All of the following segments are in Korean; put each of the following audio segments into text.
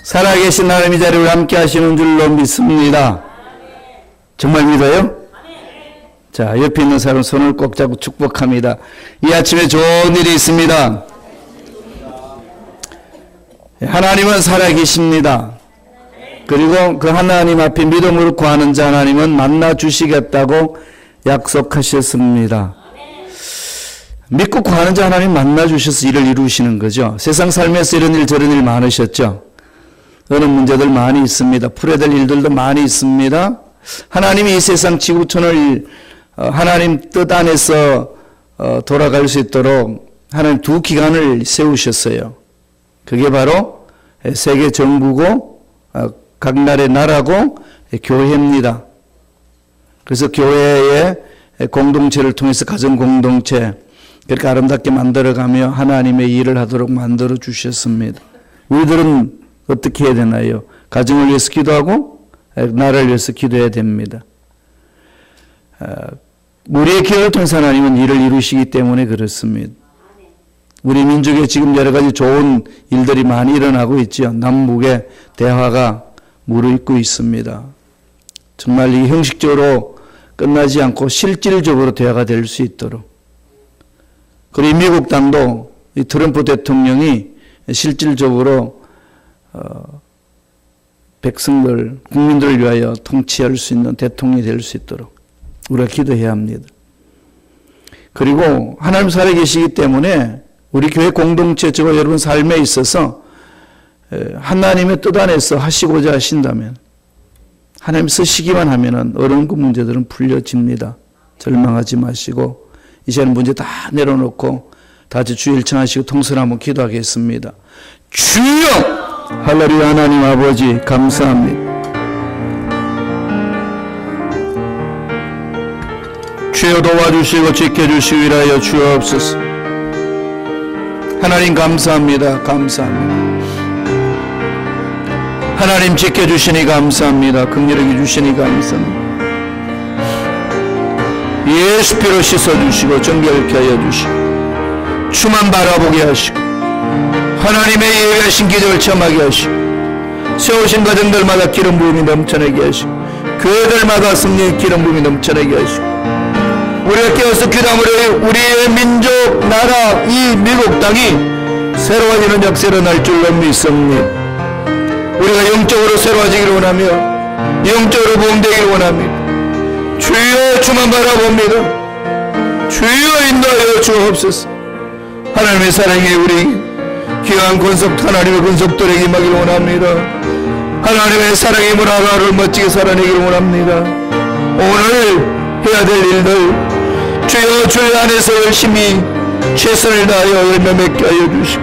살아계신 하나님 이 자리를 함께 하시는 줄로 믿습니다. 정말 믿어요? 자, 옆에 있는 사람 손을 꼭 잡고 축복합니다. 이 아침에 좋은 일이 있습니다. 하나님은 살아계십니다. 그리고 그 하나님 앞에 믿음으로 구하는 자 하나님은 만나 주시겠다고 약속하셨습니다. 믿고 구하는 자 하나님 만나 주셔서 일을 이루시는 거죠. 세상 살면서 이런 일 저런 일 많으셨죠. 어느 문제들 많이 있습니다. 풀어야 될 일들도 많이 있습니다. 하나님이 이 세상 지구촌을 하나님 뜻 안에서 돌아갈 수 있도록 하나님 두 기관을 세우셨어요. 그게 바로 세계 정부고 각 나라의 나라고 교회입니다. 그래서 교회의 공동체를 통해서 가정 공동체 그렇게 아름답게 만들어가며 하나님의 일을 하도록 만들어 주셨습니다. 우리들은 어떻게 해야 되나요? 가정을 위해서 기도하고 나라를 위해서 기도해야 됩니다. 우리의 기도를 통해서 하나님은 일을 이루시기 때문에 그렇습니다. 우리 민족에 지금 여러 가지 좋은 일들이 많이 일어나고 있죠. 남북의 대화가 무르익고 있습니다. 정말 이 형식적으로 끝나지 않고 실질적으로 대화가 될 수 있도록. 그리고 미국 당도 이 트럼프 대통령이 실질적으로 백성들, 국민들을 위하여 통치할 수 있는 대통령이 될 수 있도록 우리가 기도해야 합니다. 그리고 하나님 살아계시기 때문에 우리 교회 공동체, 저와 여러분 삶에 있어서 하나님의 뜻 안에서 하시고자 하신다면 하나님 쓰시기만 하면은 어려운 그 문제들은 풀려집니다. 절망하지 마시고 이 시간 문제 다 내려놓고 다 같이 주의 일청하시고 통성을 한번 기도하겠습니다. 주여! 할렐루야. 하나님 아버지 감사합니다. 주여 도와주시고 지켜주시기 위하여 주옵소서. 하나님 감사합니다. 감사합니다. 하나님 지켜주시니 감사합니다. 긍휼하게 주시니 감사합니다. 예수 피로 씻어주시고 정결케 하여 주시고 주만 바라보게 하시고 하나님의 예외하신 기적을 체험하게 하시고 세우신 가정들마다 기름 부음이 넘쳐나게 하시고 교회들마다 성령의 기름 부음이 넘쳐나게 하시고 우리가 깨어서 기도함으로 우리의 민족, 나라, 이 미국 땅이 새로워지는 역사로 날 줄로 믿습니다. 우리가 영적으로 새로워지기를 원하며 영적으로 부흥되기를 원합니다. 주여 주만 바라봅니다. 주여 인도하여 주옵소서. 하나님의 사랑에 우리 귀한 권속 하나님의 권속들에게 임하기를 원합니다. 하나님의 사랑의 문 하나를 멋지게 살아내기를 원합니다. 오늘 해야 될 일들 주여 주의 안에서 열심히 최선을 다하여 열매 맺게 하여 주시고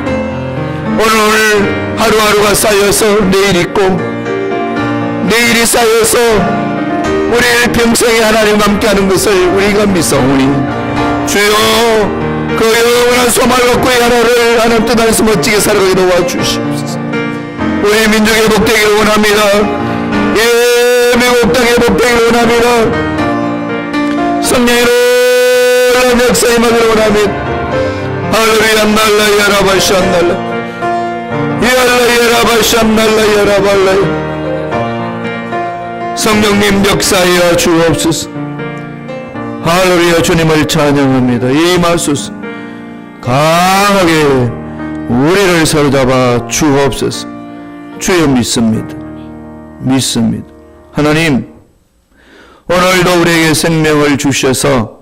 오늘 하루하루가 쌓여서 내일 있고 내일이 쌓여서 우리 일평생에 하나님과 함께하는 것을 우리가 믿사오니 주여 그 영원한 소망을 갖고 이 하나를 하나님 뜻 안에서 멋지게 살아가게 도와주시옵소서. 우리 민족의 복되기를 원합니다. 예, 미국 땅의 복되기를 원합니다. 성령으로 역사 임하기를 원합니다. 할렐루야 날라 야라바시안날라 야라바시안날라 야라발라. 성령님 역사하여 주옵소서. 할렐루야. 주님을 찬양합니다. 임하소서. 강하게 우리를 사로잡아 주옵소서. 주여 믿습니다. 믿습니다. 하나님 오늘도 우리에게 생명을 주셔서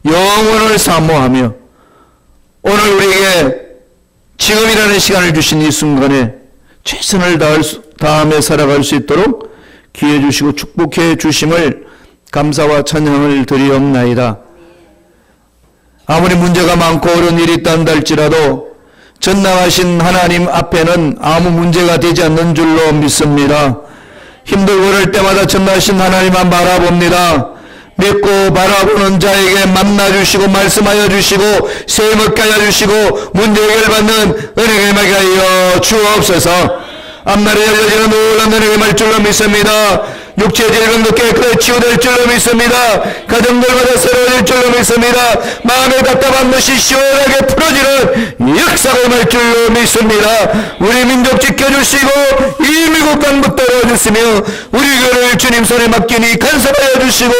영원을 사모하며 오늘 우리에게 지금이라는 시간을 주신 이 순간에 최선을 다하며 살아갈 수 있도록 기회 주시고 축복해 주심을 감사와 찬양을 드리옵나이다. 아무리 문제가 많고 어려운 일이 있다는 할지라도 전능하신 하나님 앞에는 아무 문제가 되지 않는 줄로 믿습니다. 힘들고 어려울 때마다 전능하신 하나님만 바라봅니다. 믿고 바라보는 자에게 만나주시고 말씀하여 주시고 세임을 하여 주시고 문제 해결받는 은혜가 임하게 하여 주옵소서. 앞날에 열려지는 놀라운 은혜가 임할 줄로 믿습니다. 육체 질병도 깨끗이 치유될 줄로 믿습니다. 가정들마다 새로워질 줄로 믿습니다. 마음의 답답한 것이 시원하게 풀어지는 역사가 임할 줄로 믿습니다. 우리 민족 지켜주시고 이 미국 당부 떨어주시며 우리 교회를 주님 손에 맡기니 간섭하여 주시고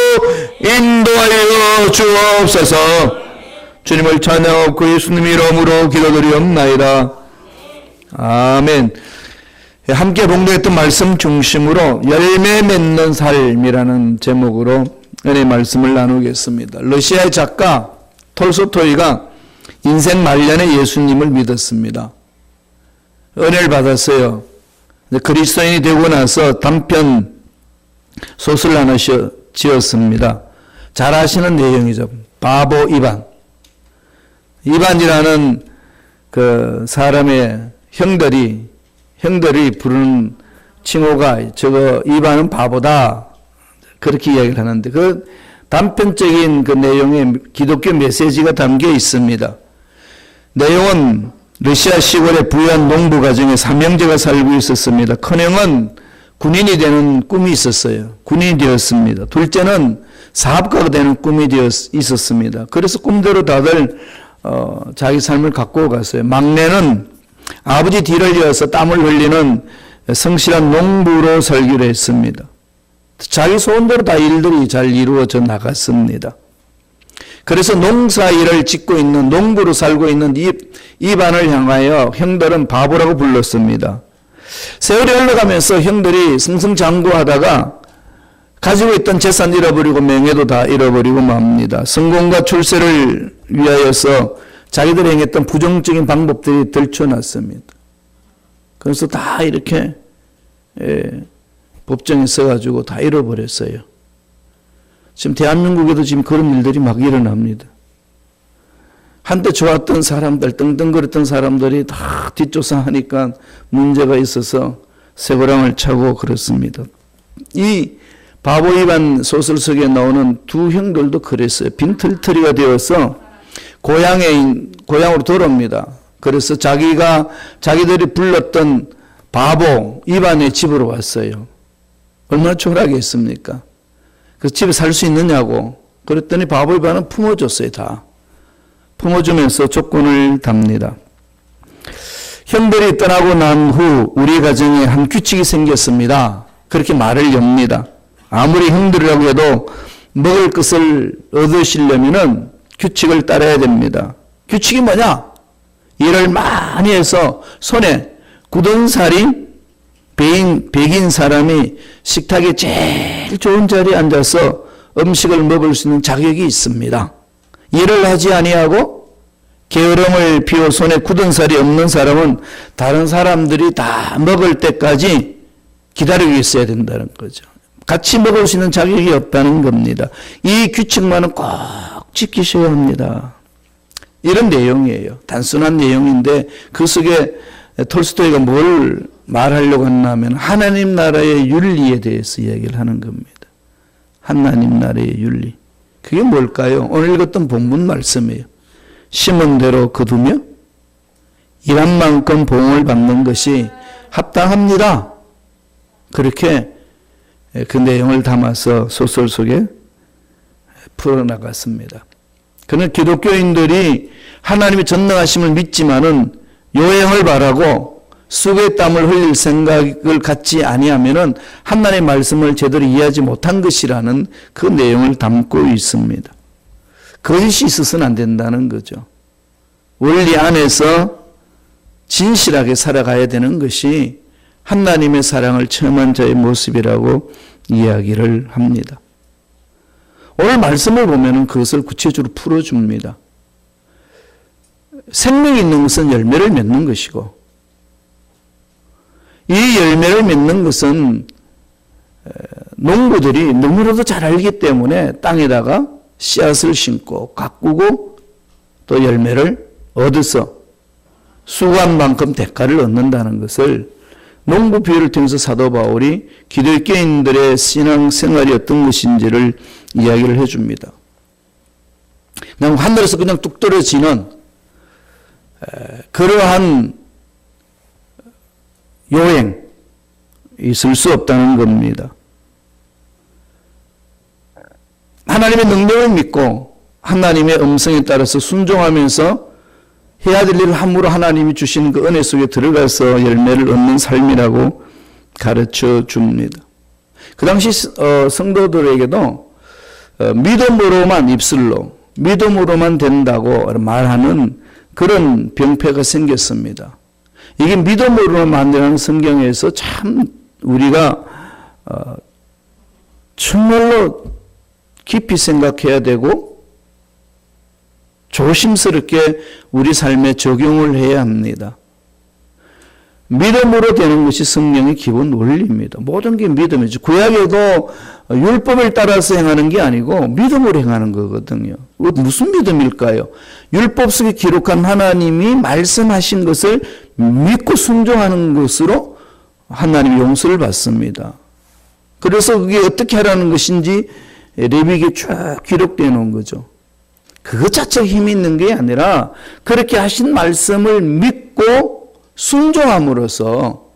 인도하여 주옵소서. 주님을 찬양하고 예수님 이름으로 기도드리옵나이다. 아멘. 함께 봉독했던 말씀 중심으로 열매 맺는 삶이라는 제목으로 은혜 말씀을 나누겠습니다. 러시아의 작가 톨스토이가 인생 말년에 예수님을 믿었습니다. 은혜를 받았어요. 그리스도인이 되고 나서 단편 소설 하나 지었습니다. 잘 아시는 내용이죠. 바보 이반. 이반이라는 그 사람의 형들이 부르는 칭호가 저거 이반은 바보다 그렇게 이야기를 하는데 그 단편적인 그 내용에 기독교 메시지가 담겨 있습니다. 내용은 러시아 시골의 부유한 농부 가정에 삼형제가 살고 있었습니다. 큰형은 군인이 되는 꿈이 있었어요. 군인이 되었습니다. 둘째는 사업가가 되는 꿈이 있었습니다. 그래서 꿈대로 다들 자기 삶을 갖고 갔어요. 막내는 아버지 뒤를 이어서 땀을 흘리는 성실한 농부로 살기로 했습니다. 자기 소원대로 다 일들이 잘 이루어져 나갔습니다. 그래서 농사 일을 짓고 있는 농부로 살고 있는 이반을 향하여 형들은 바보라고 불렀습니다. 세월이 흘러가면서 형들이 승승장구하다가 가지고 있던 재산 잃어버리고 명예도 다 잃어버리고 맙니다. 성공과 출세를 위하여서 자기들이 행했던 부정적인 방법들이 들춰났습니다. 그래서 다 이렇게 법정에 써가지고 다 잃어버렸어요. 지금 대한민국에도 지금 그런 일들이 막 일어납니다. 한때 좋았던 사람들, 떵떵거렸던 사람들이 다 뒷조사하니까 문제가 있어서 쇠고랑을 차고 그렇습니다. 이 바보 이반 소설 속에 나오는 두 형들도 그랬어요. 빈털터리가 되어서 고향으로 돌아옵니다. 그래서 자기들이 불렀던 바보 이반의 집으로 왔어요. 얼마나 초라하겠습니까? 그 집에 살 수 있느냐고. 그랬더니 바보 이반은 품어줬어요. 다. 품어주면서 조건을 답니다. 형들이 떠나고 난 후 우리 가정에 한 규칙이 생겼습니다. 그렇게 말을 엽니다. 아무리 형들이라고 해도 먹을 것을 얻으시려면은 규칙을 따라야 됩니다. 규칙이 뭐냐? 일을 많이 해서 손에 굳은 살이 백인 사람이 식탁에 제일 좋은 자리에 앉아서 음식을 먹을 수 있는 자격이 있습니다. 일을 하지 아니하고 게으름을 피워 손에 굳은 살이 없는 사람은 다른 사람들이 다 먹을 때까지 기다리고 있어야 된다는 거죠. 같이 먹을 수 있는 자격이 없다는 겁니다. 이 규칙만은 꼭 지키셔야 합니다. 이런 내용이에요. 단순한 내용인데 그 속에 톨스토이가 뭘 말하려고 했냐면 하나님 나라의 윤리에 대해서 이야기를 하는 겁니다. 하나님 나라의 윤리. 그게 뭘까요? 오늘 읽었던 본문 말씀이에요. 심은 대로 거두며 일한 만큼 보응을 받는 것이 합당합니다. 그렇게 그 내용을 담아서 소설 속에 풀어나갔습니다. 그는 기독교인들이 하나님의 전능하심을 믿지만은 요행을 바라고 수고의 땀을 흘릴 생각을 갖지 아니하면은 하나님의 말씀을 제대로 이해하지 못한 것이라는 그 내용을 담고 있습니다. 거짓이 있어서는 안 된다는 거죠. 원리 안에서 진실하게 살아가야 되는 것이 하나님의 사랑을 체험한 자의 모습이라고 이야기를 합니다. 오늘 말씀을 보면 그것을 구체적으로 풀어줍니다. 생명이 있는 것은 열매를 맺는 것이고 이 열매를 맺는 것은 농부들이 너무나도 잘 알기 때문에 땅에다가 씨앗을 심고 가꾸고 또 열매를 얻어서 수고한 만큼 대가를 얻는다는 것을 농부 비유를 통해서 사도 바울이 기독교인들의 신앙 생활이 어떤 것인지를 이야기를 해줍니다. 그냥 하늘에서 그냥 뚝 떨어지는 그러한 요행 있을 수 없다는 겁니다. 하나님의 능력을 믿고 하나님의 음성에 따라서 순종하면서 해야 될 일을 함으로 하나님이 주신 그 은혜 속에 들어가서 열매를 얻는 삶이라고 가르쳐 줍니다. 그 당시 성도들에게도 믿음으로만 입술로 믿음으로만 된다고 말하는 그런 병폐가 생겼습니다. 이게 믿음으로만 되는 성경에서 참 우리가 정말로 깊이 생각해야 되고 조심스럽게 우리 삶에 적용을 해야 합니다. 믿음으로 되는 것이 성령의 기본 원리입니다. 모든 게 믿음이죠. 구약에도 율법을 따라서 행하는 게 아니고 믿음으로 행하는 거거든요. 무슨 믿음일까요? 율법 속에 기록한 하나님이 말씀하신 것을 믿고 순종하는 것으로 하나님의 용서를 받습니다. 그래서 그게 어떻게 하라는 것인지 레위기에 쭉 기록되어 놓은 거죠. 그것 자체가 힘이 있는 게 아니라 그렇게 하신 말씀을 믿고 순종함으로써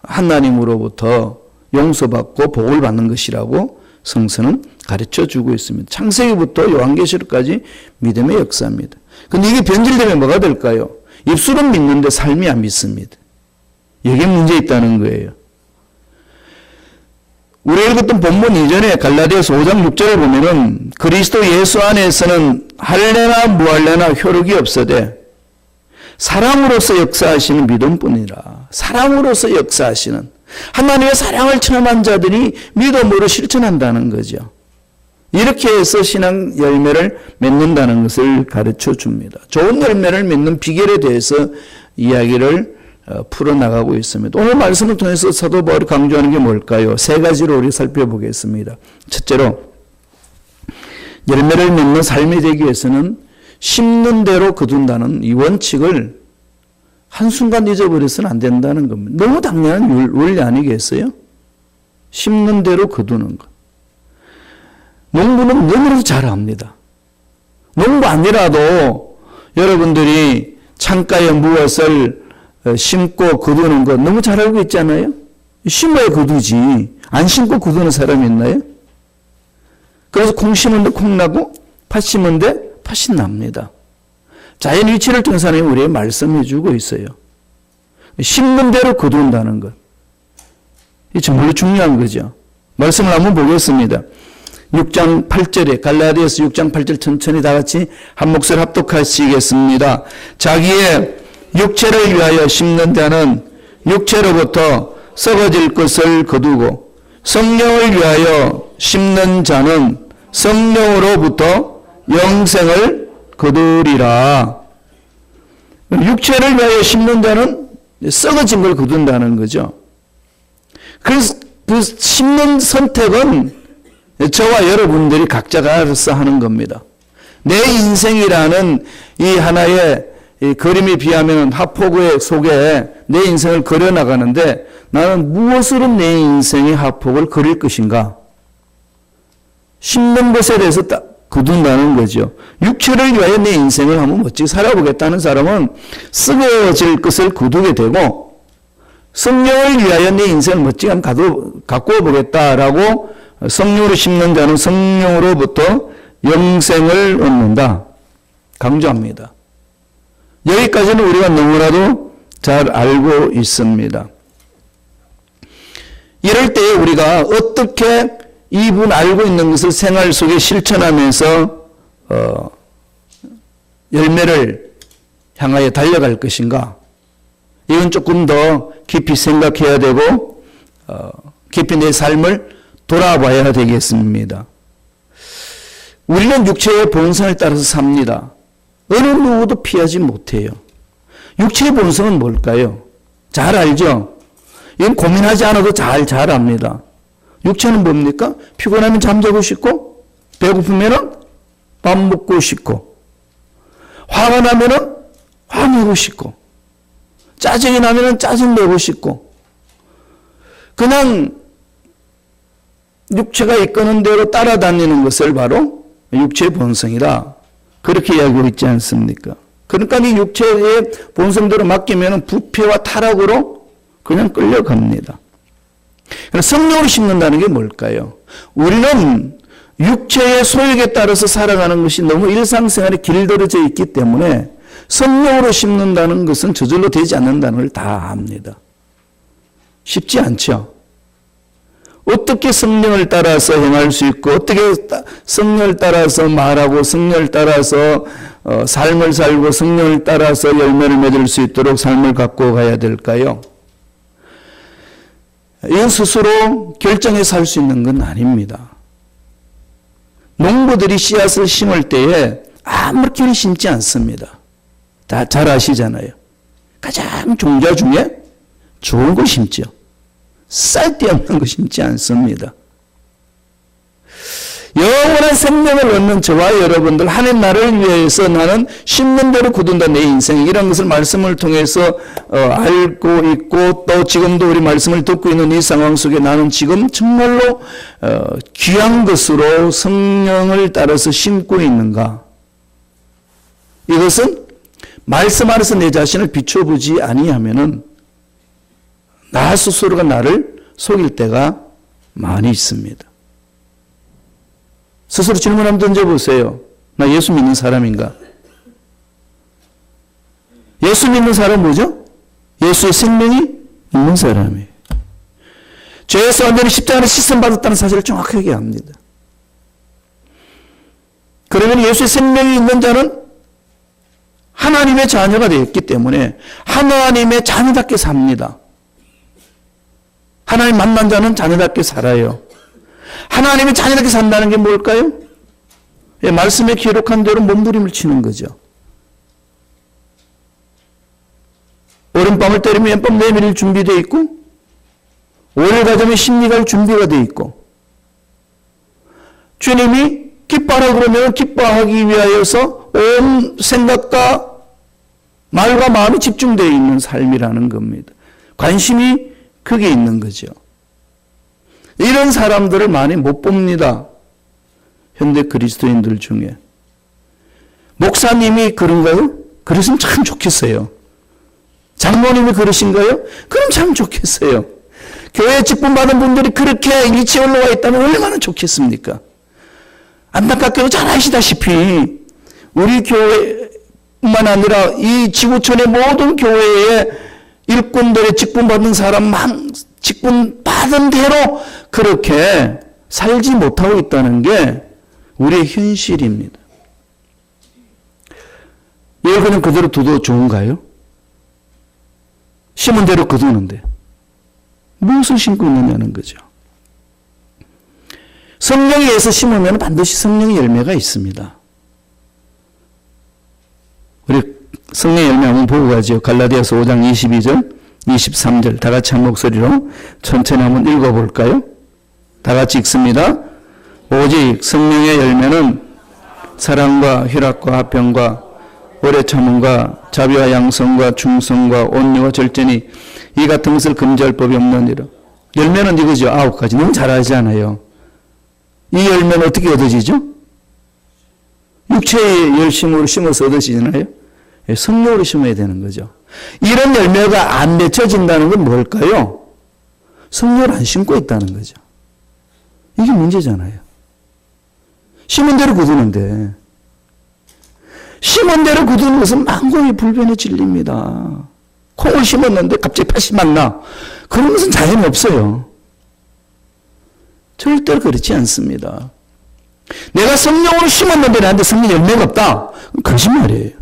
하나님으로부터 용서받고 복을 받는 것이라고 성서는 가르쳐주고 있습니다. 창세기부터 요한계시록까지 믿음의 역사입니다. 그런데 이게 변질되면 뭐가 될까요? 입술은 믿는데 삶이 안 믿습니다. 이게 문제 있다는 거예요. 우리가 읽었던 본문 이전에 갈라디아서 5장 6절을 보면은 그리스도 예수 안에서는 할례나 무할례나 효력이 없으되 사랑으로서 역사하시는 믿음뿐이라. 사랑으로서 역사하시는 하나님의 사랑을 체험한 자들이 믿음으로 실천한다는 거죠. 이렇게 해서 신앙 열매를 맺는다는 것을 가르쳐 줍니다. 좋은 열매를 맺는 비결에 대해서 이야기를 풀어나가고 있습니다. 오늘 말씀을 통해서 사도 바울이 강조하는 게 뭘까요? 세 가지로 우리 살펴보겠습니다. 첫째로 열매를 맺는 삶이 되기 위해서는 심는 대로 거둔다는 이 원칙을 한순간 잊어버려서는 안 된다는 겁니다. 너무 당연한 원리 아니겠어요? 심는 대로 거두는 것. 농부는 너무나도 잘 압니다. 농부 아니라도 여러분들이 창가에 무엇을 심고 거두는 것 너무 잘 알고 있잖아요. 심어야 거두지. 안 심고 거두는 사람이 있나요? 그래서 콩 심은데 콩 나고 팥 심은데 팥이 납니다. 자연 위치를 통해서 하나님이 우리에게 말씀해 주고 있어요. 심는 대로 거둔다는 것. 이 정말로 중요한 거죠. 말씀을 한번 보겠습니다. 6장 8절에 갈라디아서 6장 8절 천천히 다 같이 한 목소리 합독하시겠습니다. 자기의 육체를 위하여 심는 자는 육체로부터 썩어질 것을 거두고 성령을 위하여 심는 자는 성령으로부터 영생을 거두리라. 육체를 위하여 심는 자는 썩어진 걸 거둔다는 거죠. 그래서 그 심는 선택은 저와 여러분들이 각자가 알아서 하는 겁니다. 내 인생이라는 이 하나의 이 그림에 비하면 하폭의 속에 내 인생을 그려나가는데 나는 무엇으로 내 인생의 하폭을 그릴 것인가? 심는 것에 대해서 딱 거둔다는 거죠. 육체를 위하여 내 인생을 한번 멋지게 살아보겠다는 사람은 썩어질 것을 거두게 되고 성령을 위하여 내 인생을 멋지게 한번 가꾸어 보겠다라고 성령으로 심는 자는 성령으로부터 영생을 얻는다. 강조합니다. 여기까지는 우리가 너무나도 잘 알고 있습니다. 이럴 때 우리가 어떻게 이분 알고 있는 것을 생활 속에 실천하면서 열매를 향하여 달려갈 것인가? 이건 조금 더 깊이 생각해야 되고 깊이 내 삶을 돌아봐야 되겠습니다. 우리는 육체의 본성을 따라서 삽니다. 어느 누구도 피하지 못해요. 육체의 본성은 뭘까요? 잘 알죠? 이건 고민하지 않아도 잘 압니다. 육체는 뭡니까? 피곤하면 잠자고 싶고, 배고프면 밥 먹고 싶고, 화가 나면 화내고 싶고, 짜증이 나면 짜증 내고 싶고, 그냥 육체가 이끄는 대로 따라다니는 것을 바로 육체의 본성이다. 그렇게 이야기하고 있지 않습니까? 그러니까 이 육체의 본성대로 맡기면 부패와 타락으로 그냥 끌려갑니다. 성령으로 심는다는 게 뭘까요? 우리는 육체의 소욕에 따라서 살아가는 것이 너무 일상생활에 길들여져 있기 때문에 성령으로 심는다는 것은 저절로 되지 않는다는 걸 다 압니다. 쉽지 않죠. 어떻게 성령을 따라서 행할 수 있고 어떻게 성령을 따라서 말하고 성령을 따라서 삶을 살고 성령을 따라서 열매를 맺을 수 있도록 삶을 갖고 가야 될까요? 이건 스스로 결정해서 할 수 있는 건 아닙니다. 농부들이 씨앗을 심을 때에 아무렇게나 심지 않습니다. 다 잘 아시잖아요. 가장 종자 중에 좋은 거 심죠. 쓸데없는 거 심지 않습니다. 영원한 생명을 얻는 저와 여러분들, 하나님 나라를 위해서 나는 심는 대로 거둔다 내 인생, 이런 것을 말씀을 통해서 알고 있고 또 지금도 우리 말씀을 듣고 있는 이 상황 속에 나는 지금 정말로 귀한 것으로 성령을 따라서 심고 있는가? 이것은 말씀 안에서 내 자신을 비춰보지 아니하면은 나 스스로가 나를 속일 때가 많이 있습니다. 스스로 질문 한번 던져보세요. 나 예수 믿는 사람인가? 예수 믿는 사람 뭐죠? 예수의 생명이 있는 사람이에요. 죄에서 완전히 십자가를 씻음받았다는 사실을 정확하게 압니다. 그러면 예수의 생명이 있는 자는 하나님의 자녀가 되었기 때문에 하나님의 자녀답게 삽니다. 하나님 만난 자는 자녀답게 살아요. 하나님의 자녀답게 산다는 게 뭘까요? 예, 말씀에 기록한 대로 몸부림을 치는 거죠. 오른밤을 때리면 왼밤 내밀 준비되어 있고 오를 가자면 심리갈 준비가 되어 있고 주님이 기뻐하라 그러면 기뻐하기 위하여서 온 생각과 말과 마음이 집중되어 있는 삶이라는 겁니다. 관심이 그게 있는 거죠. 이런 사람들을 많이 못 봅니다. 현대 그리스도인들 중에. 목사님이 그런가요? 그러시면 참 좋겠어요. 장모님이 그러신가요? 그럼 참 좋겠어요. 교회 직분 받은 분들이 그렇게 일치에 올라와 있다면 얼마나 좋겠습니까? 안타깝게도 잘 아시다시피 우리 교회뿐만 아니라 이 지구촌의 모든 교회의 일꾼들의 직분 받은 사람만 직분 받은 대로 그렇게 살지 못하고 있다는 게 우리의 현실입니다. 왜 그냥 그대로 둬도 좋은가요? 심은 대로 거두는데 무엇을 심고 있느냐는 거죠. 성령에 의해서 심으면 반드시 성령의 열매가 있습니다. 우리 성령의 열매 한번 보고 가죠. 갈라디아서 5장 22절, 23절 다 같이 한 목소리로 천천히 한번 읽어볼까요? 다 같이 읽습니다. 오직 성령의 열매는 사랑과 희락과 화평과 오래 참음과 자비와 양성과 충성과 온유와 절제니 이 같은 것을 금지할 법이 없느니라. 열매는 이거죠. 9가지. 너무 잘 아시잖아요. 이 열매는 어떻게 얻어지죠? 육체의 열심으로 심어서 얻어지잖아요. 성령으로 심어야 되는 거죠. 이런 열매가 안 맺혀진다는 건 뭘까요? 성령을 안 심고 있다는 거죠. 이게 문제잖아요. 심은 대로 거두는데 심은 대로 거두는 것은 만공의 불변의 진리입니다. 콩을 심었는데 갑자기 팥이 막 나. 그런 것은 자연이 없어요. 절대로 그렇지 않습니다. 내가 성령으로 심었는데 나한테 성령 열매가 없다. 거짓말이에요.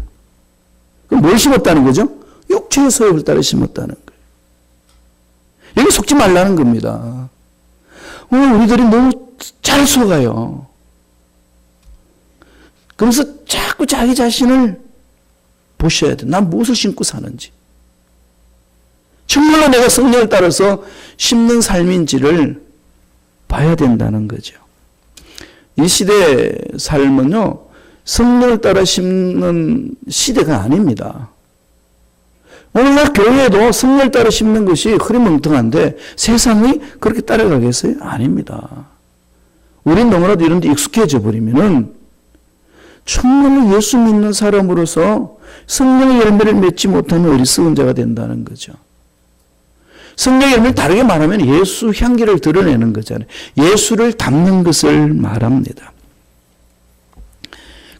그럼 뭘 심었다는 거죠? 육체의 소욕을 따라 심었다는 거예요. 여기 속지 말라는 겁니다. 우리들이 너무 잘 속아요. 그래서 자꾸 자기 자신을 보셔야 돼. 난 무엇을 심고 사는지. 정말로 내가 성령을 따라서 심는 삶인지를 봐야 된다는 거죠. 이 시대의 삶은요, 성령을 따라 심는 시대가 아닙니다. 오늘날 교회도 성령을 따라 심는 것이 흐리멍텅한데 세상이 그렇게 따라가겠어요? 아닙니다. 우린 너무나도 이런 데 익숙해져 버리면은 정말로 예수 믿는 사람으로서 성령의 열매를 맺지 못하는 어리석은 자가 된다는 거죠. 성령의 열매를 다르게 말하면 예수 향기를 드러내는 거잖아요. 예수를 담는 것을 말합니다.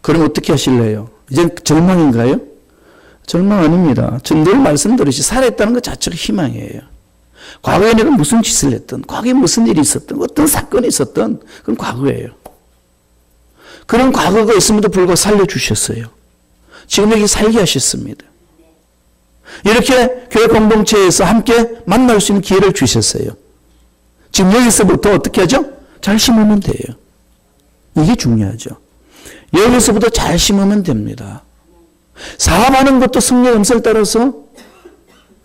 그럼 어떻게 하실래요? 이제 절망인가요? 절망 아닙니다. 전 늘 말씀드렸지 살아있다는 것 자체가 희망이에요. 과거에 내가 무슨 짓을 했든, 과거에 무슨 일이 있었든, 어떤 사건이 있었든, 그건 과거예요. 그런 과거가 있음에도 불구하고 살려주셨어요. 지금 여기 살게 하셨습니다. 이렇게 교회 공동체에서 함께 만날 수 있는 기회를 주셨어요. 지금 여기서부터 어떻게 하죠? 잘 심으면 돼요. 이게 중요하죠. 여기서부터 잘 심으면 됩니다. 사업하는 것도 성령의 음성을 따라서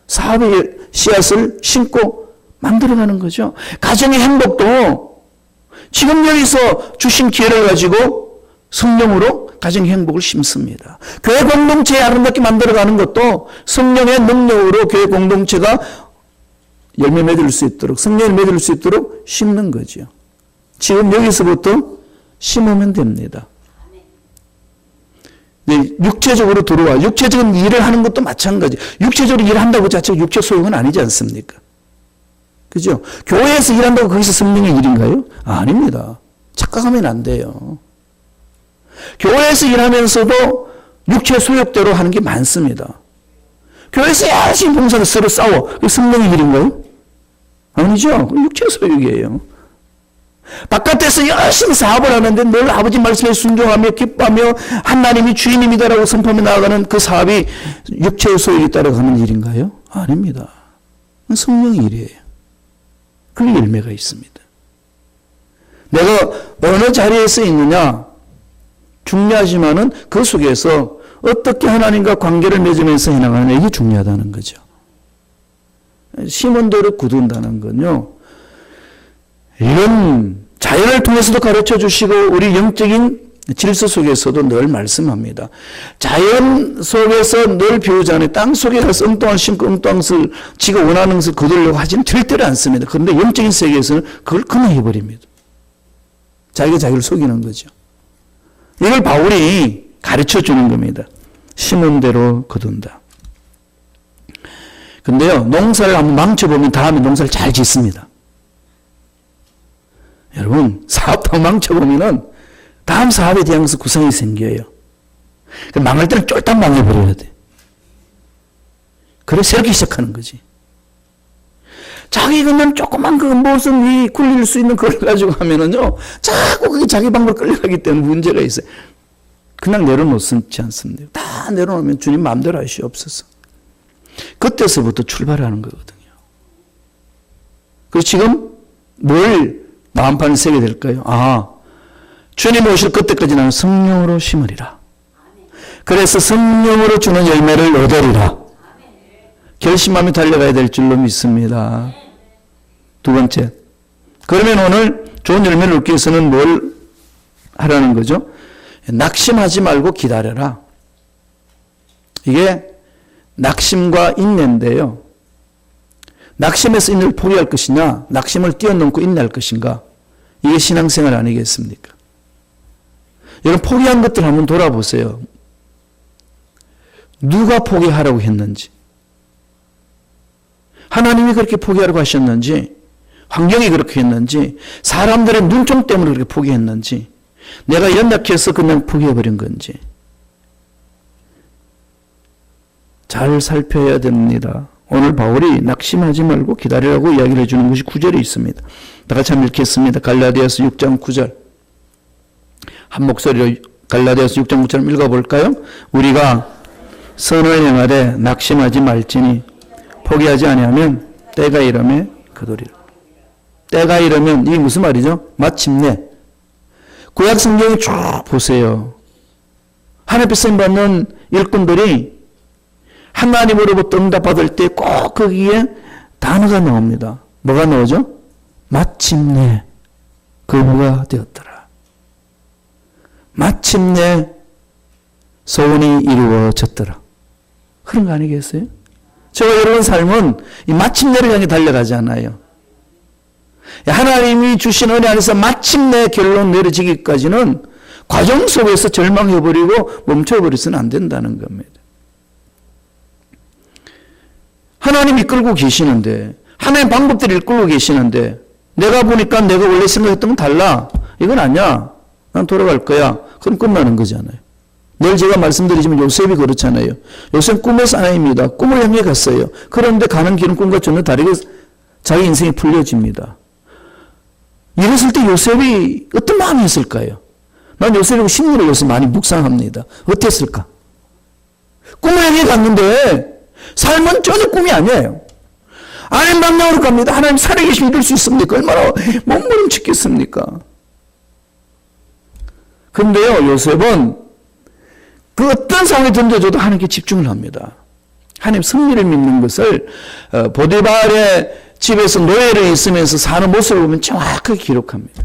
사업의 씨앗을 심고 만들어가는 거죠. 가정의 행복도 지금 여기서 주신 기회를 가지고 성령으로 가정의 행복을 심습니다. 교회 공동체에 아름답게 만들어가는 것도 성령의 능력으로 교회 공동체가 열매 맺을 수 있도록, 성령을 맺을 수 있도록 심는 거죠. 지금 여기서부터 심으면 됩니다. 네, 육체적으로 들어와. 육체적인 일을 하는 것도 마찬가지. 육체적으로 일한다고 자체가 육체 소용은 아니지 않습니까? 그죠? 교회에서 일한다고 거기서 성령의 일인가요? 아닙니다. 착각하면 안 돼요. 교회에서 일하면서도 육체 소욕대로 하는 게 많습니다. 교회에서 열심히 봉사를 서로 싸워. 그게 성령의 일인가요? 아니죠. 육체 소욕이에요. 바깥에서 열심히 사업을 하는데 늘 아버지 말씀에 순종하며 기뻐하며 하나님이 주인님이다라고 선포하며 나아가는 그 사업이 육체의 소욕에 따라가는 일인가요? 아닙니다. 성령의 일이에요. 그 열매가 있습니다. 내가 어느 자리에서 있느냐 중요하지만은 그 속에서 어떻게 하나님과 관계를 맺으면서 해나가느냐 이게 중요하다는 거죠. 심은 대로 거둔다는 건요. 이런 자연을 통해서도 가르쳐 주시고 우리 영적인 질서 속에서도 늘 말씀합니다. 자연 속에서 늘 비우잖아요. 땅 속에 가서 엉뚱한 심고 엉뚱한 것을 지가 원하는 것을 거두려고 하지는 절대로 않습니다. 그런데 영적인 세계에서는 그걸 그만 해버립니다. 자기가 자기를 속이는 거죠. 이걸 바울이 가르쳐 주는 겁니다. 심은 대로 거둔다. 근데요, 농사를 한번 망쳐보면 다음에 농사를 잘 짓습니다. 여러분, 사업도 망쳐보면은 다음 사업에 대한 것은 구성이 생겨요. 망할 때는 쫄딱 망해버려야 돼. 그래, 새롭게 시작하는 거지. 자기 그냥 조그만 그 무슨 이 굴릴 수 있는 걸 가지고 하면은요, 자꾸 그게 자기 방법으로 끌려가기 때문에 문제가 있어요. 그냥 내려놓지 않습니다. 다 내려놓으면 주님 마음대로 하시옵소서. 그때서부터 출발하는 거거든요. 그래서 지금 뭘 마음판에 새게 될까요? 주님 오실 그때까지 나는 성령으로 심으리라. 그래서 성령으로 주는 열매를 얻으리라. 결심하며 달려가야 될 줄로 믿습니다. 두 번째. 그러면 오늘 좋은 열매를 얻기 위해서는 뭘 하라는 거죠? 낙심하지 말고 기다려라. 이게 낙심과 인내인데요. 낙심해서 인내를 포기할 것이냐, 낙심을 뛰어넘고 인내할 것인가. 이게 신앙생활 아니겠습니까? 여러분 포기한 것들 한번 돌아보세요. 누가 포기하라고 했는지, 하나님이 그렇게 포기하라고 하셨는지, 환경이 그렇게 했는지, 사람들의 눈총 때문에 그렇게 포기했는지, 내가 연약해서 그냥 포기해버린 건지 잘 살펴야 됩니다. 오늘 바울이 낙심하지 말고 기다리라고 이야기를 해주는 것이 9절에 있습니다. 다 같이 한번 읽겠습니다. 갈라디아서 6장 9절. 한 목소리로 갈라디아서 6장 9절 읽어볼까요? 우리가 선을 행하되 낙심하지 말지니 포기하지 아니하면 때가 이르매 거두리라. 때가 이르면 이게 무슨 말이죠? 마침내. 구약 성경을 쭉 보세요. 하나님께 쓰임받는 일꾼들이 하나님으로부터 응답받을 때 꼭 거기에 단어가 나옵니다. 뭐가 나오죠? 마침내 그무가 되었더라. 마침내 소원이 이루어졌더라. 그런 거 아니겠어요? 저와 여러분 삶은 이 마침내를 향해 달려가잖아요. 하나님이 주신 은혜 안에서 마침내 결론 내려지기까지는 과정 속에서 절망해버리고 멈춰버려서는 안 된다는 겁니다. 하나님이 이끌고 계시는데 하나님 방법들을 이끌고 계시는데 내가 보니까 내가 원래 생각했던 건 달라. 이건 아니야. 난 돌아갈 거야. 그럼 끝나는 거잖아요. 늘 제가 말씀드리지만 요셉이 그렇잖아요. 요셉 꿈의 사나이입니다. 꿈을 향해 갔어요. 그런데 가는 길은 꿈과 전혀 다르게 자기 인생이 풀려집니다. 이랬을 때 요셉이 어떤 마음이었을까요? 난 요셉의 심리를 요새 많이 묵상합니다. 어땠을까? 꿈을 향해 갔는데 삶은 전혀 꿈이 아니에요. 하나님 방향으로 갑니다. 하나님 살아계시면 이룰 수 있습니까? 얼마나 몸부림치겠습니까? 그런데요, 요셉은 그 어떤 상황이 던져줘도 하나님께 집중을 합니다. 하나님 승리를 믿는 것을 보디발의 집에서 노예로 있으면서 사는 모습을 보면 정확하게 기록합니다.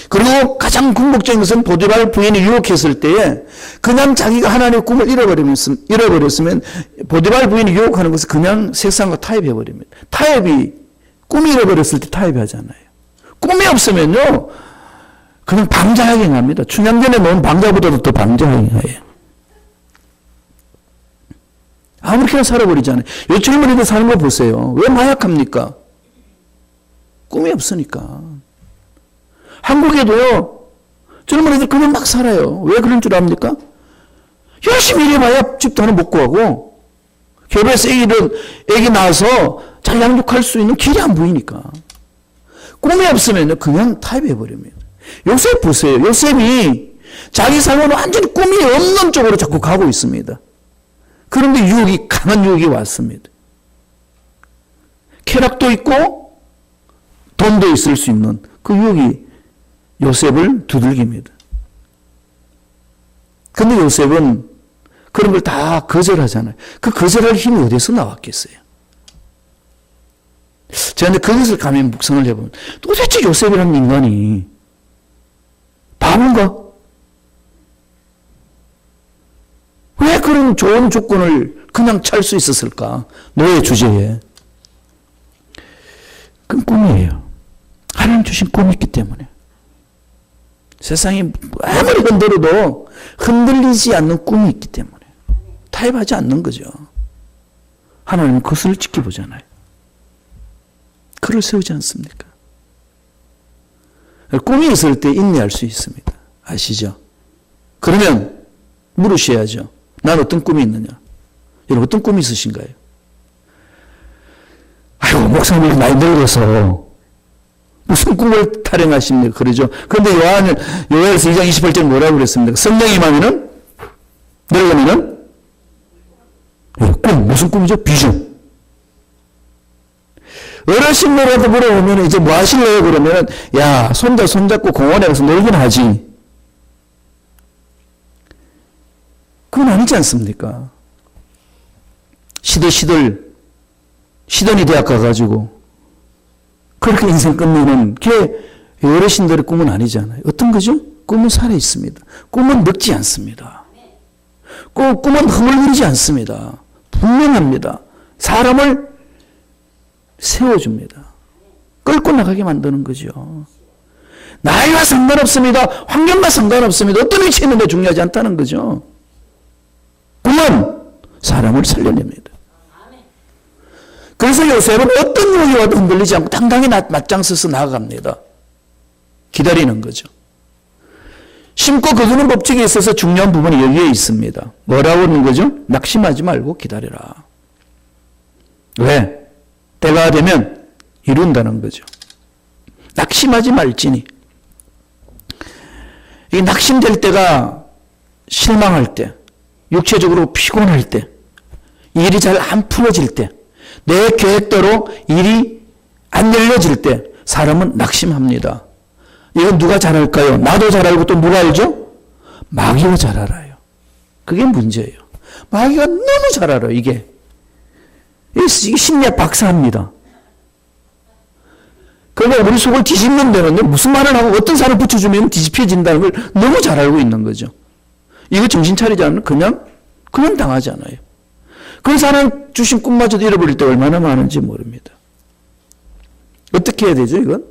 그리고 가장 궁극적인 것은 보디발 부인이 유혹했을 때에 그냥 자기가 하나님의 꿈을 잃어버렸으면 보디발 부인이 유혹하는 것은 그냥 세상과 타협해버립니다. 타협이, 꿈이 잃어버렸을 때 타협하잖아요. 꿈이 없으면요, 그냥 방자하게 합니다. 춘향전에 놓은 방자보다도 더 방자하게 해요. 아무렇게나 살아버리잖아요. 요 젊은이들 사는 거 보세요. 왜 마약합니까? 꿈이 없으니까. 한국에도요, 젊은이들 그냥 막 살아요. 왜 그런 줄 압니까? 열심히 일해봐야 집도 하나 못 구하고, 결혼해서 애기 낳아서 잘 양육할 수 있는 길이 안 보이니까. 꿈이 없으면 그냥 타협해버립니다. 요셉 보세요. 요셉이 자기 삶은 완전히 꿈이 없는 쪽으로 자꾸 가고 있습니다. 그런데 유혹이, 강한 유혹이 왔습니다. 쾌락도 있고 돈도 있을 수 있는 그 유혹이 요셉을 두들깁니다. 그런데 요셉은 그런 걸 다 거절하잖아요. 그 거절할 힘이 어디서 나왔겠어요? 제가 그것을 가면 묵상을 해보면 도대체 요셉이라는 인간이 바본가? 왜 그런 좋은 조건을 그냥 찰 수 있었을까? 노예 주제에. 그건 꿈이에요. 하나님 주신 꿈이 있기 때문에. 세상이 아무리 흔들어도 흔들리지 않는 꿈이 있기 때문에. 타협하지 않는 거죠. 하나님은 그것을 지켜보잖아요. 글을 세우지 않습니까? 꿈이 있을 때 인내할 수 있습니다. 아시죠? 그러면 물으셔야죠. 난 어떤 꿈이 있느냐? 여러분 어떤 꿈이 있으신가요? 아이고 목사님 나이 늙어서 무슨 꿈을 타령하십니까? 그러죠. 그런데 요한에서 2장 28절 뭐라고 그랬습니까? 성령이 임하면은 늙으면은 꿈 무슨 꿈이죠? 비전. 어르신들한테 물어보면 이제 뭐 하실래요? 그러면 야 손잡고 공원에 가서 놀긴 하지. 그건 아니지 않습니까? 시더니 대학 가가지고 그렇게 인생 끝내는 게 어르신들의 꿈은 아니잖아요. 어떤 거죠? 꿈은 살아있습니다. 꿈은 늙지 않습니다. 꿈은 흐물거리지 않습니다. 분명합니다. 사람을 세워줍니다. 끌고 나가게 만드는 거죠. 나이와 상관없습니다. 환경과 상관없습니다. 어떤 위치에 있는데 중요하지 않다는 거죠. 꿈은 사람을 살려냅니다. 그래서 요셉은 어떤 유혹이 와도 흔들리지 않고 당당히 맞장 서서 나아갑니다. 기다리는 거죠. 심고 거두는 법칙에 있어서 중요한 부분이 여기에 있습니다. 뭐라고 하는 거죠? 낙심하지 말고 기다려라. 왜? 때가 되면 이룬다는 거죠. 낙심하지 말지니. 이 낙심될 때가 실망할 때, 육체적으로 피곤할 때, 일이 잘 안 풀어질 때, 내 계획대로 일이 안 열려질 때 사람은 낙심합니다. 이건 누가 잘 알까요? 나도 잘 알고 또 누가 알죠? 마귀가 잘 알아요. 그게 문제예요. 마귀가 너무 잘 알아요. 이게 심리학 박사입니다. 그러니까 우리 속을 뒤집는 데는 무슨 말을 하고 어떤 살을 붙여주면 뒤집혀진다는 걸 너무 잘 알고 있는 거죠. 이거 정신 차리지 않으면 그냥 당하지 않아요. 그래서 하나님 주신 꿈마저도 잃어버릴 때 얼마나 많은지 모릅니다. 어떻게 해야 되죠, 이건?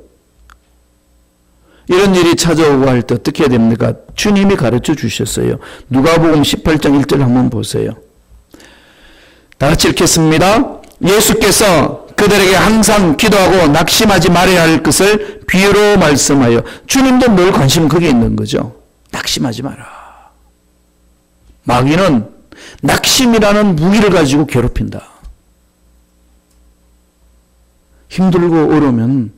이런 일이 찾아오고 할 때 어떻게 해야 됩니까? 주님이 가르쳐 주셨어요. 누가복음 18장 1절 한번 보세요. 다 같이 읽겠습니다. 예수께서 그들에게 항상 기도하고 낙심하지 말아야 할 것을 비유로 말씀하여. 주님도 늘 관심은 거기에 있는 거죠. 낙심하지 마라. 마귀는 낙심이라는 무기를 가지고 괴롭힌다. 힘들고 어려우면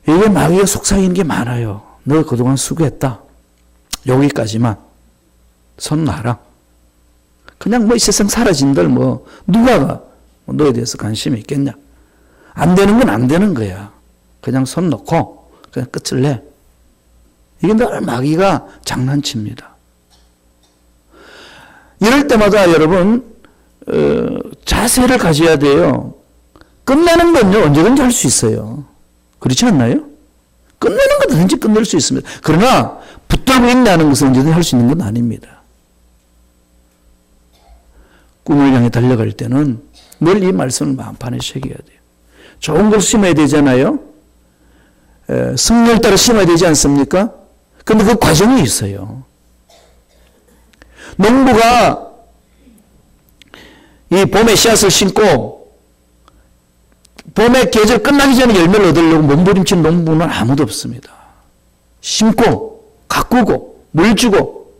이게 마귀가 속삭이는 게 많아요. 너 그동안 수고했다. 여기까지만 손 놔라. 그냥 뭐 이 세상 사라진들 뭐 누가 너에 대해서 관심이 있겠냐. 안 되는 건 안 되는 거야. 그냥 손 놓고 그냥 끝을 내. 이게 늘 마귀가 장난칩니다. 이럴 때마다 여러분 자세를 가져야 돼요. 끝내는 건요 언제든지 할 수 있어요. 그렇지 않나요? 끝내는 건 언제든지 끝낼 수 있습니다. 그러나 붙들고 있다는 것은 언제든지 할 수 있는 건 아닙니다. 꿈을 향해 달려갈 때는 늘 이 말씀을 마음판에 새겨야 돼요. 좋은 걸 심어야 되잖아요. 승려를 따라 심어야 되지 않습니까? 그런데 그 과정이 있어요. 농부가 이 봄에 씨앗을 심고 봄의 계절 끝나기 전에 열매를 얻으려고 몸부림치는 농부는 아무도 없습니다. 심고 가꾸고 물 주고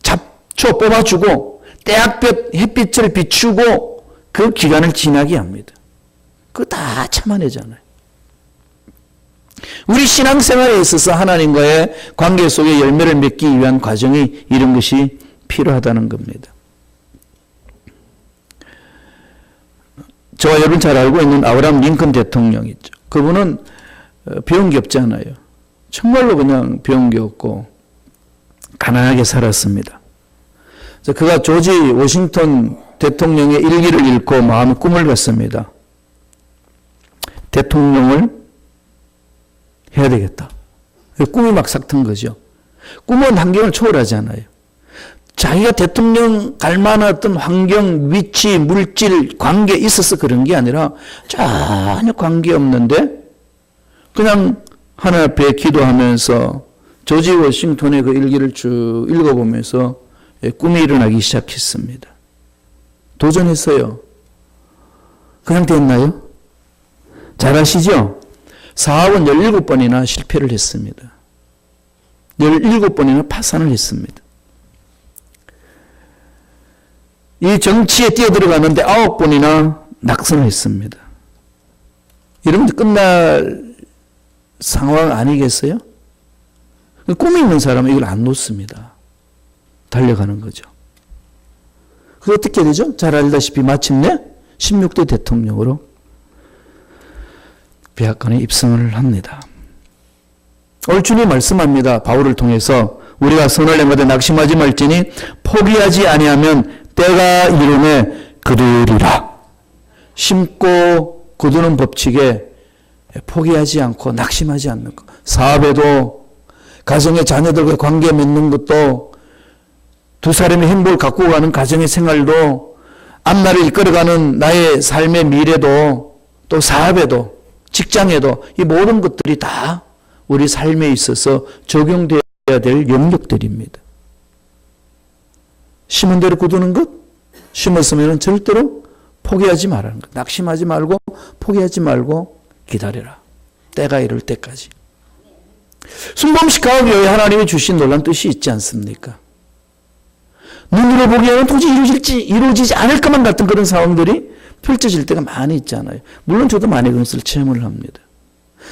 잡초 뽑아주고 때학볕 햇빛을 비추고 그 기간을 지나게 합니다. 그거 다 참아내잖아요. 우리 신앙생활에 있어서 하나님과의 관계 속에 열매를 맺기 위한 과정이 이런 것이 필요하다는 겁니다. 저와 여러분 잘 알고 있는 아브라함 링컨 대통령 있죠. 그분은 배운 게 없잖아요. 정말로 그냥 배운 게 없고 가난하게 살았습니다. 그가 조지 워싱턴 대통령의 일기를 읽고 마음의 꿈을 갖습니다. 대통령을 해야 되겠다. 꿈이 막 싹 튼 거죠. 꿈은 환경을 초월하잖아요. 자기가 대통령 갈 만한 어떤 환경, 위치, 물질, 관계 있어서 그런 게 아니라 전혀 관계 없는데 그냥 하나님 앞에 기도하면서 조지 워싱턴의 그 일기를 쭉 읽어보면서 꿈이 일어나기 시작했습니다. 도전했어요. 그냥 됐나요? 잘 아시죠? 사업은 17번이나 실패를 했습니다. 17번이나 파산을 했습니다. 이 정치에 뛰어들어가는데 9번이나 낙선을 했습니다. 이러면 끝날 상황 아니겠어요? 꿈이 있는 사람은 이걸 안 놓습니다. 달려가는 거죠. 그게 어떻게 되죠? 잘 알다시피 마침내 16대 대통령으로 백악관에 입성을 합니다. 오늘 주님 말씀합니다. 바울을 통해서 우리가 선을 행하되 낙심하지 말지니 포기하지 아니하면 때가 이르매 거두리라. 심고 거두는 법칙에 포기하지 않고 낙심하지 않는 것. 사업에도 가정의 자녀들과 관계 맺는 것도 두 사람의 행복을 갖고 가는 가정의 생활도 앞날을 이끌어가는 나의 삶의 미래도 또 사업에도 직장에도 이 모든 것들이 다 우리 삶에 있어서 적용되어야 될 영역들입니다. 심은 대로 거두는 것, 심었으면 절대로 포기하지 말라는 것. 낙심하지 말고 포기하지 말고 기다려라. 때가 이를 때까지. 순범식 가옥에 하나님이 주신 놀라운 뜻이 있지 않습니까? 눈으로 보기에는 도저히 이루어지지 않을 것만 같은 그런 상황들이 펼쳐질 때가 많이 있잖아요. 물론 저도 많이 그런 것을 체험을 합니다.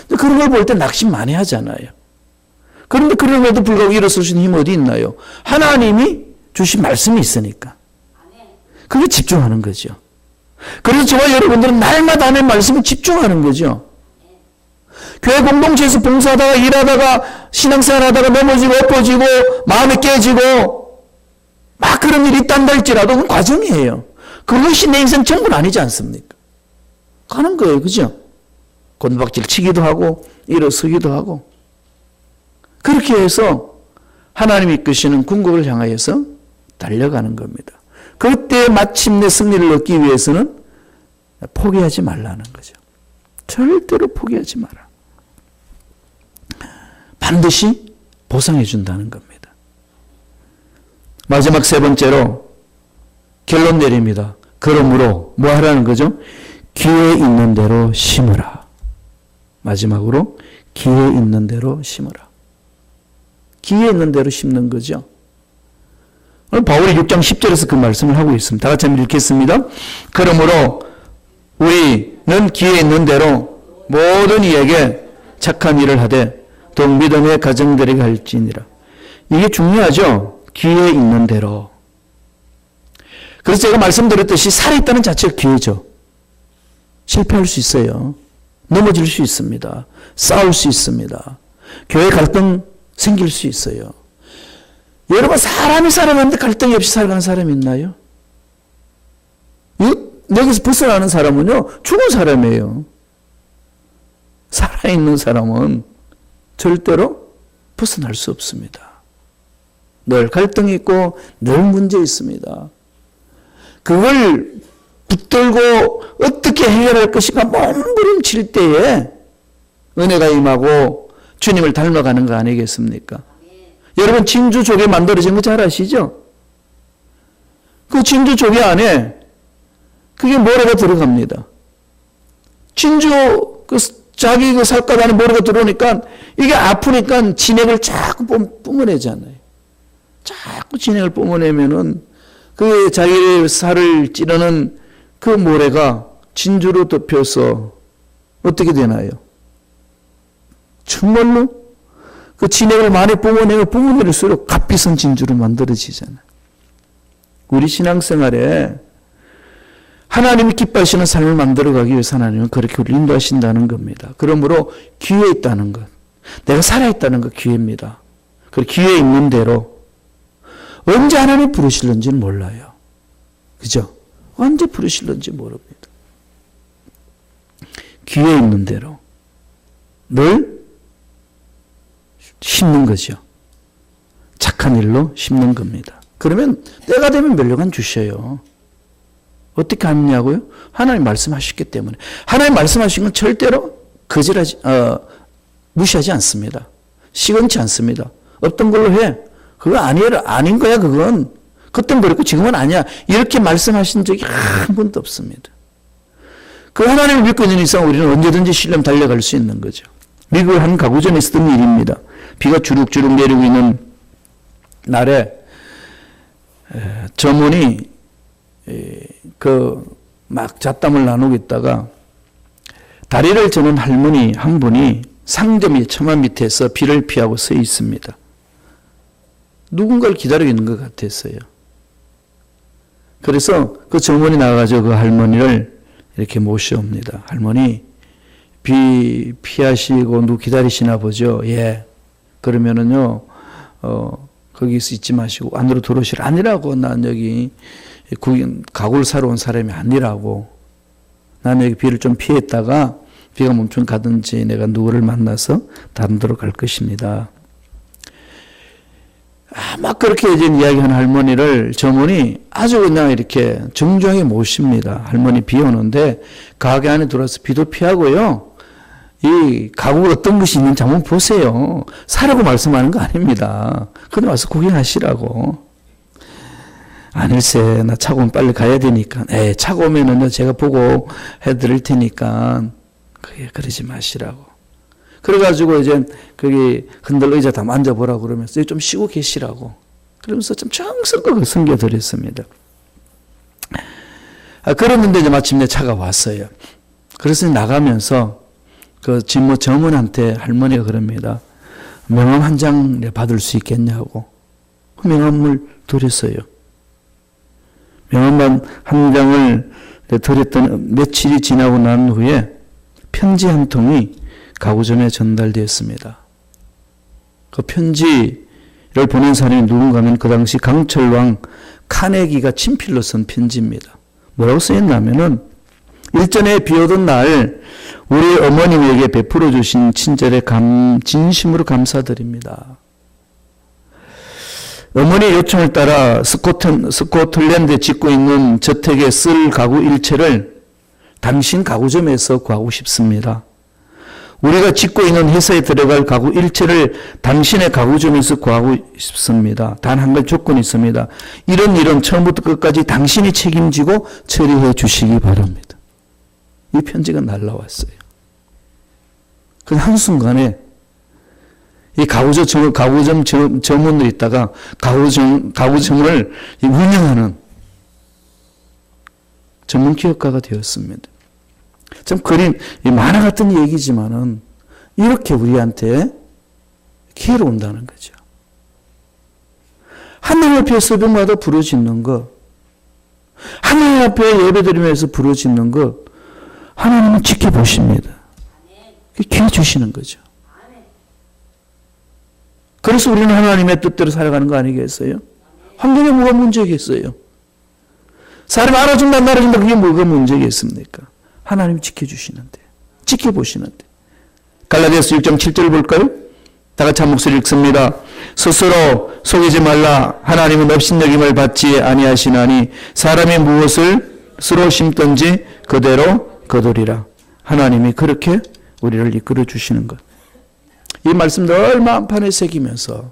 그런 걸 볼 때 낙심 많이 하잖아요. 그런데 그럼에도 불구하고 일어설 수 있는 힘이 어디 있나요? 하나님이 주신 말씀이 있으니까. 그게 집중하는 거죠. 그래서 저와 여러분들은 날마다 하나님의 말씀에 집중하는 거죠. 교회 공동체에서 봉사하다가 일하다가 신앙생활 하다가 넘어지고 엎어지고 마음이 깨지고 막 그런 일이 있단다 할지라도 그건 과정이에요. 그것이 내 인생 전부는 아니지 않습니까? 가는 거예요. 그죠? 곤박질 치기도 하고 일어서기도 하고 그렇게 해서 하나님이 이끄시는 궁극을 향하여서 달려가는 겁니다. 그때 마침내 승리를 얻기 위해서는 포기하지 말라는 거죠. 절대로 포기하지 마라. 반드시 보상해 준다는 겁니다. 마지막 세 번째로 결론 내립니다. 그러므로 뭐 하라는 거죠? 기회 있는 대로 심으라. 마지막으로 기회 있는 대로 심으라. 기회 있는 대로 심는 거죠. 오늘 바울이 6장 10절에서 그 말씀을 하고 있습니다. 다 같이 한번 읽겠습니다. 그러므로 우리는 기회 있는 대로 모든 이에게 착한 일을 하되 더욱 믿음의 가정들에게 할지니라. 이게 중요하죠. 기회 있는 대로. 그래서 제가 말씀드렸듯이 살아있다는 자체가 기회죠. 실패할 수 있어요. 넘어질 수 있습니다. 싸울 수 있습니다. 교회 갈등 생길 수 있어요. 여러분, 사람이 살아가는데 갈등이 없이 살아가는 사람이 있나요? 여기서 벗어나는 사람은요, 죽은 사람이에요. 살아있는 사람은 절대로 벗어날 수 없습니다. 늘 갈등이 있고 늘 문제 있습니다. 그걸 붙들고 어떻게 해결할 것인가 몸부림칠 때에 은혜가 임하고 주님을 닮아가는 거 아니겠습니까? 여러분, 진주조개 만들어진 거 잘 아시죠? 그 진주조개 안에 그게 모래가 들어갑니다. 진주 자기 그 살갗 안에 모래가 들어오니까 이게 아프니까 진액을 자꾸 뿜어내잖아요. 자꾸 진액을 뿜어내면은 그 자기의 살을 찌르는 그 모래가 진주로 덮여서 어떻게 되나요? 정말로 그 진액을 많이 뿜어낼수록 값비싼 진주로 만들어지잖아요. 우리 신앙생활에 하나님이 기뻐하시는 삶을 만들어가기 위해서 하나님은 그렇게 우리를 인도하신다는 겁니다. 그러므로 기회에 있다는 것, 내가 살아있다는 것 기회입니다. 그리고 기회에 있는 대로 언제 하나님 부르실는지는 몰라요. 그죠? 언제 부르실는지 모릅니다. 기회에 있는 대로 늘 심는 거죠. 착한 일로 심는 겁니다. 그러면 때가 되면 멸류관 주셔요. 어떻게 하느냐고요? 하나님 말씀하셨기 때문에. 하나님 말씀하신 건 절대로 무시하지 않습니다. 시건치 않습니다. 없던 걸로 해. 그거 아닌 거야, 그건. 그땐 그랬고 지금은 아니야. 이렇게 말씀하신 적이 한 번도 없습니다. 그 하나님을 믿고 있는 이상 우리는 언제든지 신뢰하면 달려갈 수 있는 거죠. 미국의 한 가구점에 있었던 일입니다. 비가 주룩주룩 내리고 있는 날에 점원이 막 잡담을 나누고 있다가 다리를 저는 할머니 한 분이 상점의 처마 밑에서 비를 피하고 서 있습니다. 누군가를 기다리고 있는 것 같았어요. 그래서 그 점원이 나가가지고 그 할머니를 이렇게 모셔옵니다. 할머니, 비 피하시고 누구 기다리시나 보죠? 예. 그러면은요, 거기서 있지 마시고 안으로 들어오시라. 아니라고. 난 여기 가구를 사러 온 사람이 아니라고. 나는 여기 비를 좀 피했다가 비가 멈추면 가든지 내가 누구를 만나서 다른 데로 갈 것입니다. 막 그렇게 이제 이야기하는 할머니를 점원이 아주 그냥 이렇게 정중하게 모십니다. 할머니 비 오는데 가게 안에 들어와서 비도 피하고요. 이 가구가 어떤 것이 있는지 한번 보세요. 사라고 말씀하는 거 아닙니다. 그냥 와서 구경하시라고. 아닐세, 나 차고 오면 빨리 가야 되니까. 차고 오면은요, 제가 보고 해드릴 테니까, 그러지 마시라고. 그래가지고 이제, 거기 흔들 의자 다 만져보라고 그러면서 좀 쉬고 계시라고. 그러면서 좀 정성껏 섬겨드렸습니다. 그랬는데 이제 마침내 차가 왔어요. 그래서 나가면서 그 점원한테 할머니가 그럽니다. 명함 한 장 받을 수 있겠냐고. 그 명함을 드렸어요. 명함만 한 장을 드렸던 며칠이 지나고 난 후에 편지 한 통이 가구점에 전달되었습니다. 그 편지를 보낸 사람이 누군가 하면 그 당시 강철왕 카네기가 친필로 쓴 편지입니다. 뭐라고 쓰였냐면은 일전에 비 오던 날 우리 어머님에게 베풀어 주신 친절에 진심으로 감사드립니다. 어머니 요청을 따라 스코틀랜드에 짓고 있는 저택에 쓸 가구 일체를 당신 가구점에서 구하고 싶습니다. 우리가 짓고 있는 회사에 들어갈 가구 일체를 당신의 가구점에서 구하고 싶습니다. 단 한 가지 조건이 있습니다. 이런 처음부터 끝까지 당신이 책임지고 처리해 주시기 바랍니다. 이 편지가 날라왔어요. 그 한순간에 이 가구점 점원으로 있다가 가구점을 운영하는 전문 기업가가 되었습니다. 참 만화 같은 얘기지만은 이렇게 우리한테 기회가 온다는 거죠. 하나님 앞에 새벽마다 부르짖는 것, 하나님 앞에 예배드리면서 부르짖는 것, 하나님은 지켜보십니다. 기회 주시는 거죠. 그래서 우리는 하나님의 뜻대로 살아가는 거 아니겠어요? 환경에 뭐가 문제겠어요? 사람 알아준다 말아준다 그게 뭐가 문제겠습니까? 하나님 지켜주시는데, 지켜보시는데. 갈라디아서 6장 7절 볼까요? 다 같이 한 목소리 읽습니다. 스스로 속이지 말라. 하나님은 업신여김을 받지 아니하시나니 사람이 무엇을 스스로 심든지 그대로 거두리라. 하나님이 그렇게 우리를 이끌어 주시는 것. 이 말씀들 얼마 안판에 새기면서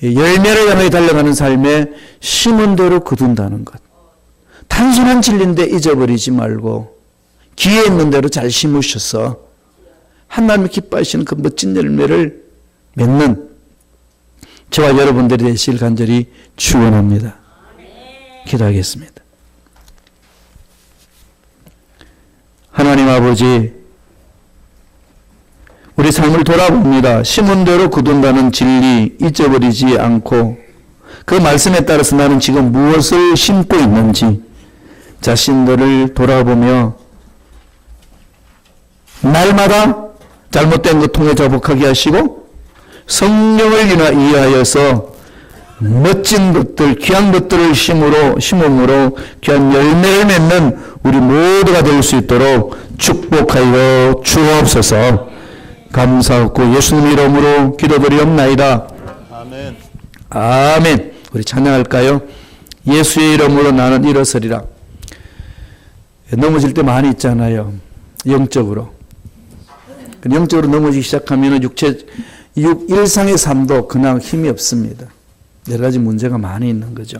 열매를 향해 달려가는 삶에 심은 대로 거둔다는 것. 단순한 진리인데 잊어버리지 말고 기회 있는 대로 잘 심으셔서 하나님이 기뻐하시는 그 멋진 열매를 맺는 저와 여러분들이 되실 간절히 축원합니다. 기도하겠습니다. 하나님 아버지, 우리 삶을 돌아봅니다. 심은 대로 거둔다는 진리 잊어버리지 않고 그 말씀에 따라서 나는 지금 무엇을 심고 있는지 자신들을 돌아보며 날마다 잘못된 것 통해 자복하게 하시고 성령을 이해하여서 멋진 것들, 귀한 것들을 심음으로 귀한 열매를 맺는 우리 모두가 될 수 있도록 축복하여 주옵소서. 감사하고 예수님 이름으로 기도드리옵나이다. 아멘. 아멘. 우리 찬양할까요? 예수의 이름으로 나는 일어서리라. 넘어질 때 많이 있잖아요. 영적으로. 영적으로 넘어지기 시작하면 일상의 삶도 그냥 힘이 없습니다. 여러 가지 문제가 많이 있는 거죠.